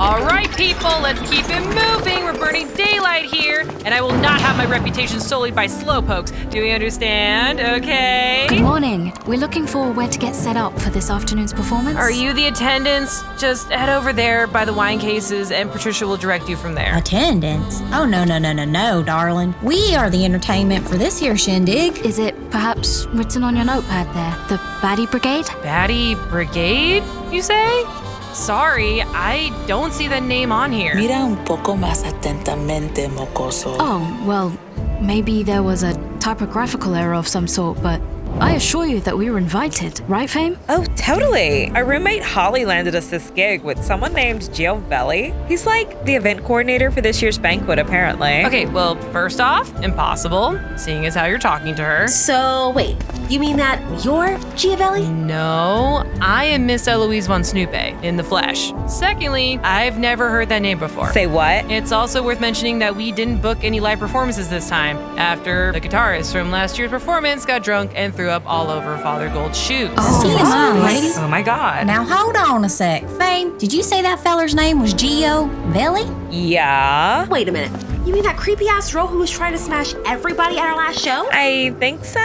All right, people, let's keep it moving. We're burning daylight here, and I will not have my reputation sullied by slowpokes. Do we understand? Okay. Good morning. We're looking for where to get set up for this afternoon's performance. Are you the attendants? Just head over there by the wine cases, and Patricia will direct you from there. Attendance? Oh, no, darling. We are the entertainment for this here shindig. Is it perhaps written on your notepad there? The Baddie Brigade? Baddie Brigade, you say? Sorry, I don't see that name on here. Mira un poco más atentamente, mocoso. Oh, well, maybe there was a typographical error of some sort, but I assure you that we were invited, right, Fame? Oh, totally. Our roommate Holly landed us this gig with someone named Giovelli. He's like the event coordinator for this year's banquet, apparently. Okay, well, first off, impossible, seeing as how you're talking to her. So, wait, you mean that you're Giovelli? No, I am Miss Eloise von Snoopé, in the flesh. Secondly, I've never heard that name before. Say what? It's also worth mentioning that we didn't book any live performances this time, after the guitarist from last year's performance got drunk and threw up all over Father Gold's shoes. ladies. Oh my God. Now hold on a sec. Fame, did you say that feller's name was Giovelli? Yeah, Wait a minute. You mean that creepy-ass girl who was trying to smash everybody at our last show? I think so.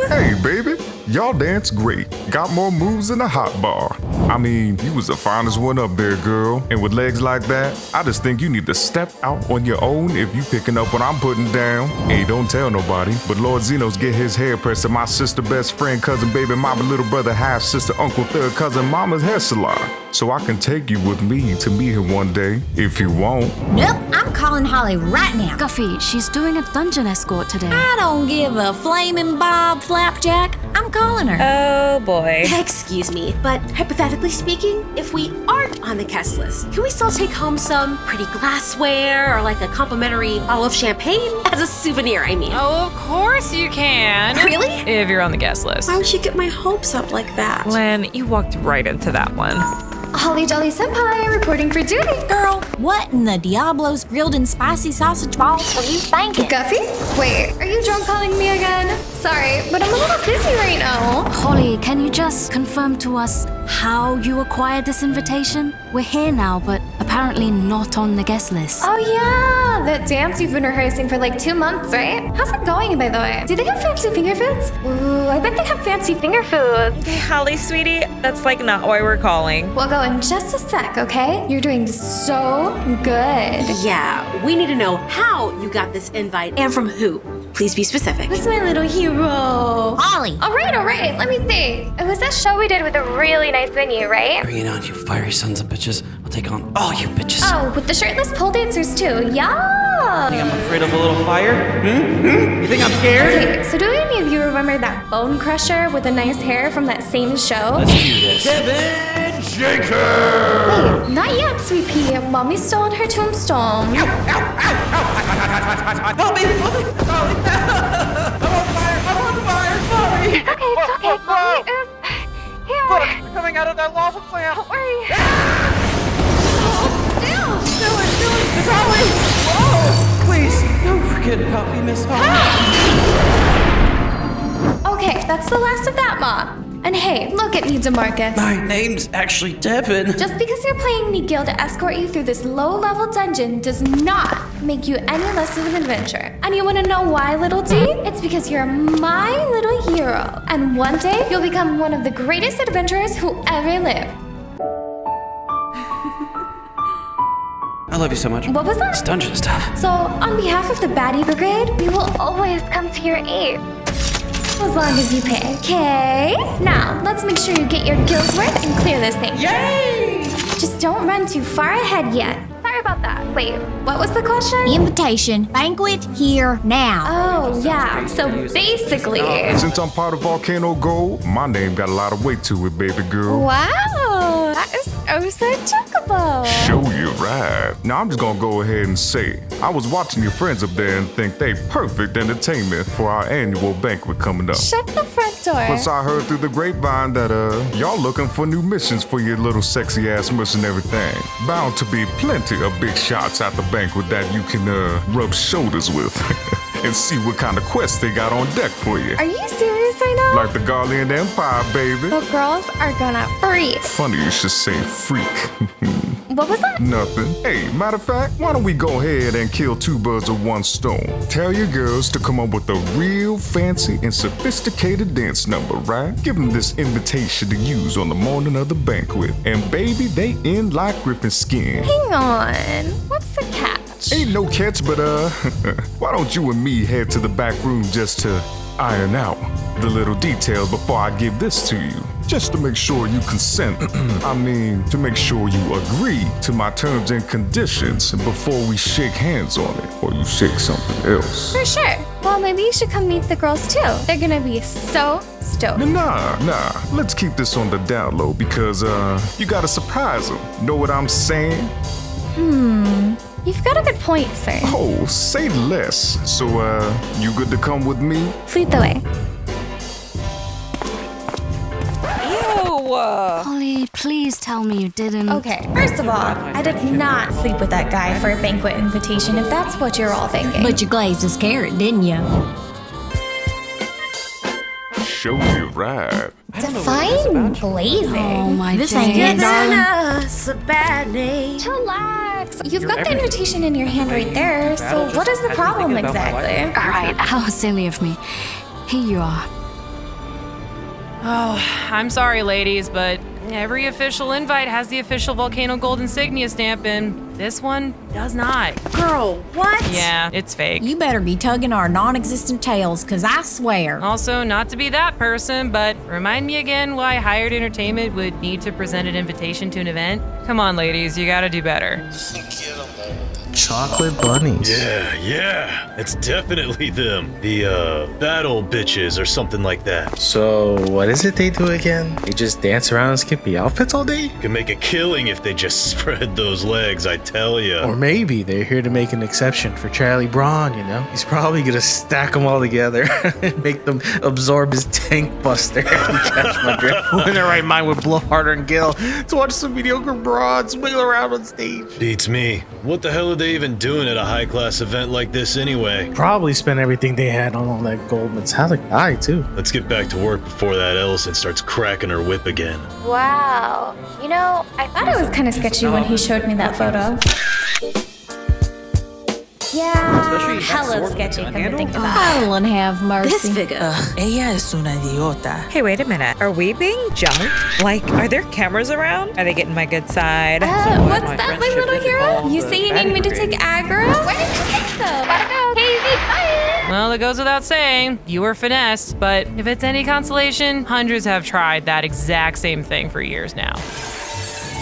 Hey, baby, y'all dance great. Got more moves than a hot bar. I mean, you was the finest one up there, girl. And with legs like that, I just think you need to step out on your own if you picking up what I'm putting down. Hey, don't tell nobody, but Lord Zenos get his hair pressed at my sister, best friend, cousin, baby, mama, little brother, half sister, uncle, third cousin, mama's hair salon. So I can take you with me to meet her one day, if you want. Nope, I'm calling Holly right now. Guffy, she's doing a dungeon escort today. I don't give a flaming bob flapjack. I'm calling her. Oh boy. Excuse me, but hypothetically speaking, if we aren't on the guest list, can we still take home some pretty glassware or like a complimentary bottle of champagne as a souvenir, I mean? Oh, of course you can. Really? If you're on the guest list. Why would you get my hopes up like that? Len, you walked right into that one. Holly Jolly Senpai reporting for duty. Girl, what in the Diablo's grilled and spicy sausage balls were you thinking? Guffy? Wait, are you drunk calling me again? Sorry, but I'm a little busy right now. Holly, can you just confirm to us how you acquired this invitation? We're here now, but apparently not on the guest list. Oh yeah, that dance you've been rehearsing for like 2 months, right? How's it going, by the way? Do they have fancy finger foods? Ooh, I bet they have fancy finger foods. Hey, Holly, sweetie, that's like not why we're calling. We'll go in just a sec, okay? You're doing so good. Yeah, we need to know how you got this invite and from who. Please be specific. Who's my little hero? Holly. All right, let me think. It was that show we did with a really nice venue, right? Bring it on, you fiery sons of bitches. I'll take on all you bitches. Oh, with the shirtless pole dancers too. Yeah. Think I'm afraid of a little fire? You think I'm scared? Okay, so do any of you remember that bone crusher with the nice hair from that same show? Let's do this. Kevin Shaker! Wait, not yet, sweet pea. Mommy's still on her tombstone. Help me! I'm on fire! Sorry! It's okay. Mommy is here. Look, we're coming out of that lava plant! Don't worry. Miss Holly! Whoa! Please, don't forget about me, Miss Holly. Okay, that's the last of that, Ma. And hey, look at me, DeMarcus. My name's actually Devin. Just because you're playing me Gil to escort you through this low-level dungeon does not make you any less of an adventurer. And you want to know why, little D? It's because you're my little hero. And one day, you'll become one of the greatest adventurers who ever lived. I love you so much. What was that? This dungeon stuff. So, on behalf of the Baddie Brigade, we will always come to your aid. As long as you pay. Okay? Now, let's make sure you get your gills worth and clear this thing. Yay! Just don't run too far ahead yet. Sorry about that. Wait, what was the question? Invitation. Banquet here now. Oh, yeah. So basically... Since I'm part of Volcano Gold, my name got a lot of weight to it, baby girl. Wow! That is oh so chocobo. Show you right. Now I'm just gonna go ahead and say, I was watching your friends up there and think they perfect entertainment for our annual banquet coming up. Shut the front door. Plus I heard through the grapevine that y'all looking for new missions for your little sexy ass mercenary thing. Bound to be plenty of big shots at the banquet that you can rub shoulders with. And see what kind of quests they got on deck for you. Are you serious right now? Like the Garlean Empire, baby. The girls are gonna freak. Funny you should say freak. What was that? Nothing. Hey, matter of fact, why don't we go ahead and kill two birds with one stone? Tell your girls to come up with a real fancy and sophisticated dance number, right? Give them this invitation to use on the morning of the banquet. And baby, they in like Griffin skin. Hang on. What's the catch? Ain't no catch, but why don't you and me head to the back room just to iron out the little details before I give this to you? Just to make sure you consent. I mean, to make sure you agree to my terms and conditions before we shake hands on it, or you shake something else. For sure. Well, maybe you should come meet the girls too. They're gonna be so stoked. Nah. Let's keep this on the down low because you gotta surprise them. Know what I'm saying? You've got a good point, sir. Oh, say less. So, you good to come with me? Lead the way. Holly, please tell me you didn't. Okay, first of all, I did not sleep with that guy for a banquet invitation, if that's what you're all thinking. But you glazed his carrot, didn't you? Show you right. Define glazing. Oh my This ain't it, days. darling. Us a bad name. Relax. You've got the invitation in your hand right there, so what is the problem exactly? All right, how silly of me. Here you are. Oh, I'm sorry, ladies, but every official invite has the official Volcano Gold insignia stamp, and this one does not. Girl, what? Yeah, it's fake. You better be tugging our non-existent tails, cause I swear. Also, not to be that person, but remind me again why Hired Entertainment would need to present an invitation to an event? Come on, ladies, you gotta do better. Chocolate bunnies. Yeah, it's definitely them. The battle bitches or something like that. So, what is it they do again? They just dance around in skimpy outfits all day? Can make a killing if they just spread those legs, I tell ya. Or maybe they're here to make an exception for Charlie Braun, you know? He's probably gonna stack them all together and make them absorb his tank buster. You catch my drift? Who in their right mind would blow harder and Gil to watch some mediocre broads wiggle around on stage? Beats me. What the hell are they even doing at a high-class event like this anyway? Probably spent everything they had on all that gold metallic dye, too. Let's get back to work before that Ellison starts cracking her whip again. Wow. You know, I thought it was kind of sketchy when he showed me that photo. Yeah, hella sketchy, come to think about it. Lord have mercy. This figure. Ella es una idiota. Hey, wait a minute. Are we being jumped? Like, are there cameras around? Are they getting my good side? What's that, my little hero? You say you need me to take aggro? Where did you think so? Gotta go. Hey, quiet. Well, it goes without saying, you were finessed, but if it's any consolation, hundreds have tried that exact same thing for years now.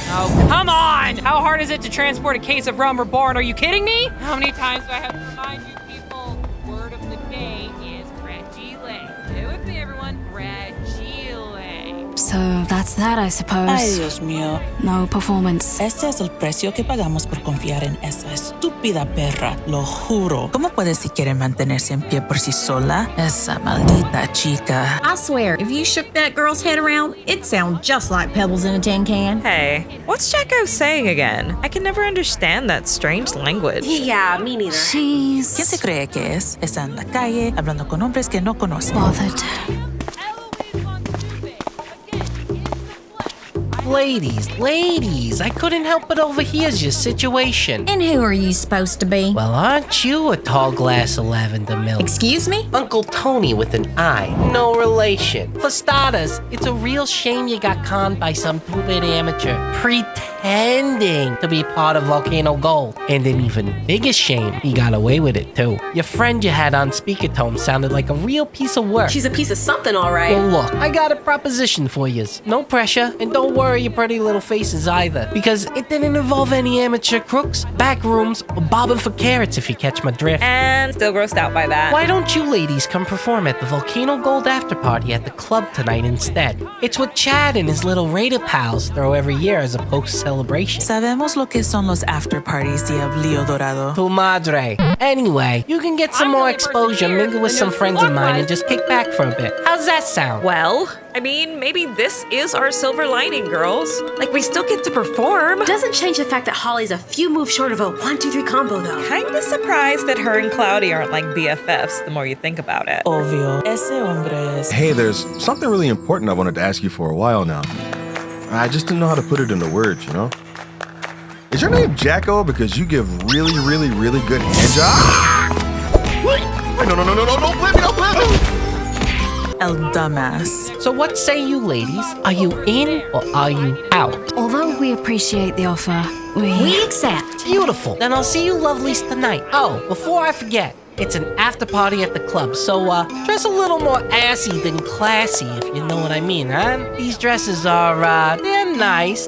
Oh, come on! How hard is it to transport a case of Realm Reborn? Are you kidding me? How many times do I have to remind you people? Word of the day is fragile. Stay with me, everyone. Fragile. So that's that, I suppose. Ay, Dios mío. No performance. Este es el precio que pagamos por confiar en esa estúpida perra, lo juro. ¿Cómo puede siquiera mantenerse en pie por sí sola? Esa maldita chica. I swear, if you shook that girl's head around, it'd sound just like pebbles in a tin can. Hey, what's Jacko saying again? I can never understand that strange language. Yeah, me neither. ¿Quién se She's cree que es? Está en la calle, hablando con hombres que no conoce. bothered. Ladies, I couldn't help but overhear your situation. And who are you supposed to be? Well, aren't you a tall glass of lavender milk? Excuse me? Uncle Tony with an I. No relation. For starters, it's a real shame you got conned by some two-bit amateur pretending to be part of Volcano Gold. And an even bigger shame, he got away with it too. Your friend you had on speakertone sounded like a real piece of work. She's a piece of something, all right. Well, look, I got a proposition for yous. No pressure, and don't worry your pretty little faces either, because it didn't involve any amateur crooks, back rooms, or bobbing for carrots if you catch my drift. And still grossed out by that. Why don't you ladies come perform at the Volcano Gold after party at the club tonight instead? It's what Chad and his little raider pals throw every year as a post-celebration. Sabemos lo que son los after parties, Diablillo Dorado. Tu madre. Anyway, you can get some more exposure, mingle with some friends of mine, and just kick back for a bit. How's that sound? Well, I mean, maybe this is our silver lining, girls. Like, we still get to perform. Doesn't change the fact that Holly's a few moves short of a 1-2-3 combo, though. Kinda surprised that her and Cloudie aren't like BFFs the more you think about it. Obvio. Ese hombre es... Hey, there's something really important I wanted to ask you for a while now. I just didn't know how to put it into words, you know? Is your name Jacko because you give really good hand jobs? Wait, no, don't blame me. El dumbass. So what say you ladies? Are you in or are you out? Although we appreciate the offer, We accept. Beautiful. Then I'll see you lovelies tonight. Oh, before I forget, it's an after party at the club, so dress a little more assy than classy, if you know what I mean, huh? These dresses are, they're nice,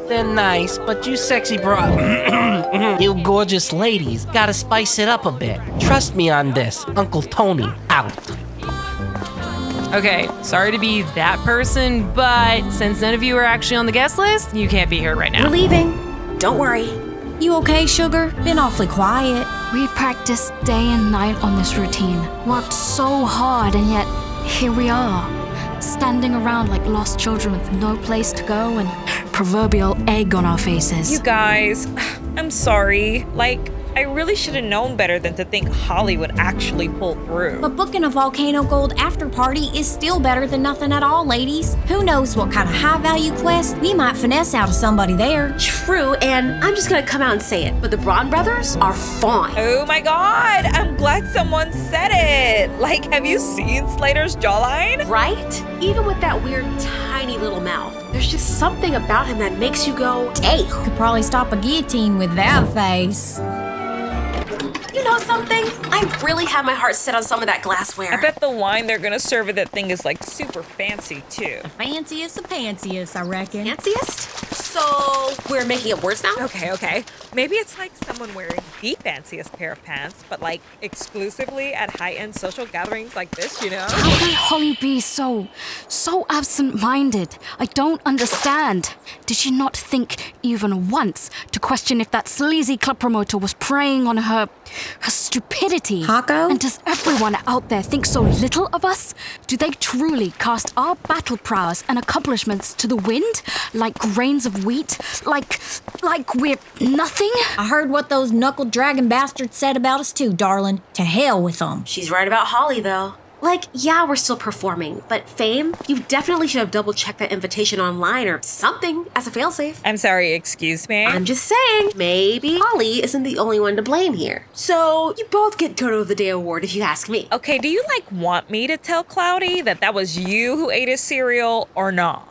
but you sexy you gorgeous ladies gotta spice it up a bit. Trust me on this. Uncle Tony, out. Okay, sorry to be that person, but since none of you are actually on the guest list, you can't be here right now. We're leaving. Don't worry. You okay, Sugar? Been awfully quiet. we practiced day and night on this routine, worked so hard, and yet here we are, standing around like lost children with no place to go and proverbial egg on our faces. You guys, I'm sorry. I really should have known better than to think Holly would actually pull through. But booking a Volcano Gold after party is still better than nothing at all, ladies. Who knows what kind of high-value quest we might finesse out of somebody there. True, and I'm just gonna come out and say it, but the Braun brothers are fine. Oh my god, I'm glad someone said it. Have you seen Slater's jawline? Right? Even with that weird tiny little mouth, there's just something about him that makes you go, hey. Could probably stop a guillotine with that face. You know something? I really have my heart set on some of that glassware. I bet the wine they're gonna serve at that thing is super fancy too. Fanciest of fanciest, I reckon. Fanciest? So we're making up words now? Okay. Maybe it's someone wearing the fanciest pair of pants, but exclusively at high-end social gatherings like this, you know? How can Holly be so absent-minded? I don't understand. Did she not think even once to question if that sleazy club promoter was preying on her stupidity? Hako? And does everyone out there think so little of us? Do they truly cast our battle prowess and accomplishments to the wind? Like grains of wheat? Like we're nothing? I heard what those knuckled dragon bastards said about us too, darling. To hell with them. She's right about Holly, though. Yeah, we're still performing, but Fame, you definitely should have double-checked that invitation online or something as a failsafe. I'm sorry, excuse me? I'm just saying, maybe Holly isn't the only one to blame here. So, you both get Dodo of the Day award if you ask me. Okay, do you want me to tell Cloudie that was you who ate his cereal or not?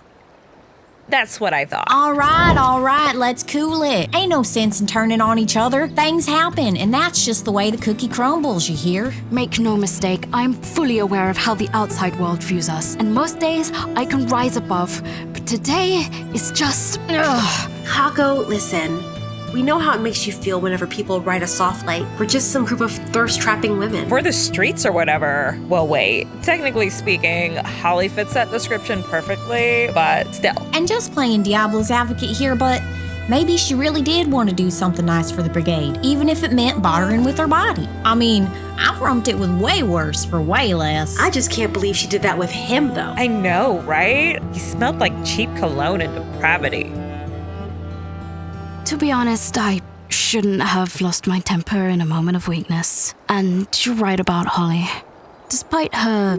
That's what I thought. All right, let's cool it. Ain't no sense in turning on each other. Things happen, and that's just the way the cookie crumbles, you hear? Make no mistake, I'm fully aware of how the outside world views us, and most days I can rise above. But today is just, ugh. Hako, listen. We know how it makes you feel whenever people write us off we're just some group of thirst-trapping women. For the streets or whatever. Well, wait. Technically speaking, Holly fits that description perfectly, but still. And just playing Diablo's advocate here, but maybe she really did want to do something nice for the brigade, even if it meant bartering with her body. I mean, I've rumped it with way worse for way less. I just can't believe she did that with him, though. I know, right? He smelled like cheap cologne and depravity. To be honest, I shouldn't have lost my temper in a moment of weakness. And you're right about Holly. Despite her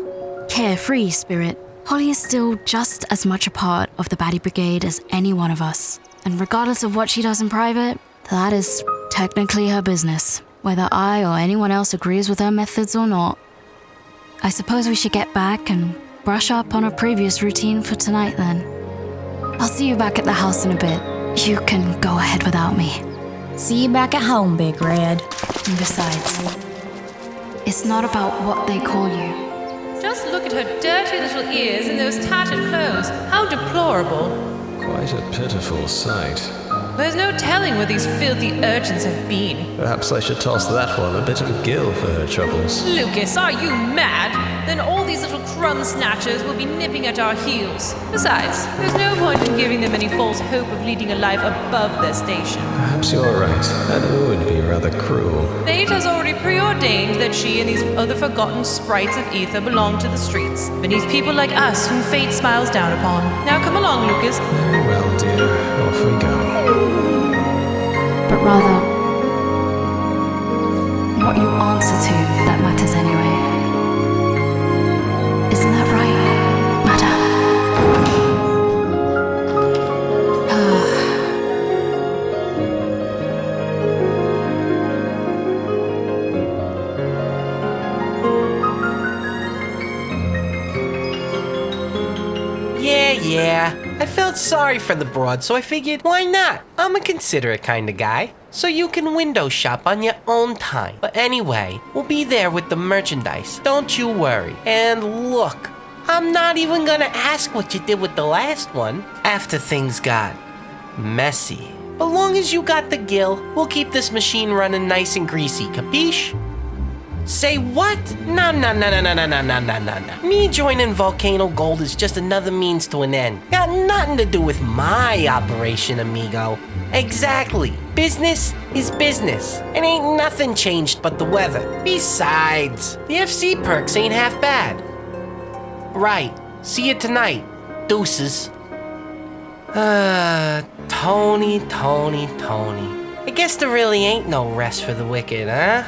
carefree spirit, Holly is still just as much a part of the baddie brigade as any one of us. And regardless of what she does in private, that is technically her business, whether I or anyone else agrees with her methods or not. I suppose we should get back and brush up on our previous routine for tonight then. I'll see you back at the house in a bit. You can go ahead without me. See you back at home, Big Red. And besides, it's not about what they call you. Just look at her dirty little ears and those tattered clothes. How deplorable. Quite a pitiful sight. There's no telling where these filthy urchins have been. Perhaps I should toss that one a bit of gill for her troubles. Lucas, are you mad? Then all these little crumb snatchers will be nipping at our heels. Besides, there's no point in giving them any false hope of leading a life above their station. Perhaps you're right. That would be rather cruel. Fate has already preordained that she and these other forgotten sprites of ether belong to the streets, beneath people like us whom fate smiles down upon. Now come along, Lucas. Very well, dear. Off we go. But rather, what you answer to that matters anyway. Isn't that right, madam? Yeah. I felt sorry for the broad, so I figured, why not? I'm a considerate kind of guy. So you can window shop on your own time. But anyway, we'll be there with the merchandise. Don't you worry. And look, I'm not even gonna ask what you did with the last one after things got messy. But long as you got the gill, we'll keep this machine running nice and greasy, capiche? Say what? No. Me joining Volcano Gold is just another means to an end. Got nothing to do with my operation, amigo. Exactly. Business is business. And ain't nothing changed but the weather. Besides, the FC perks ain't half bad. Right. See you tonight. Deuces. Tony. I guess there really ain't no rest for the wicked, huh?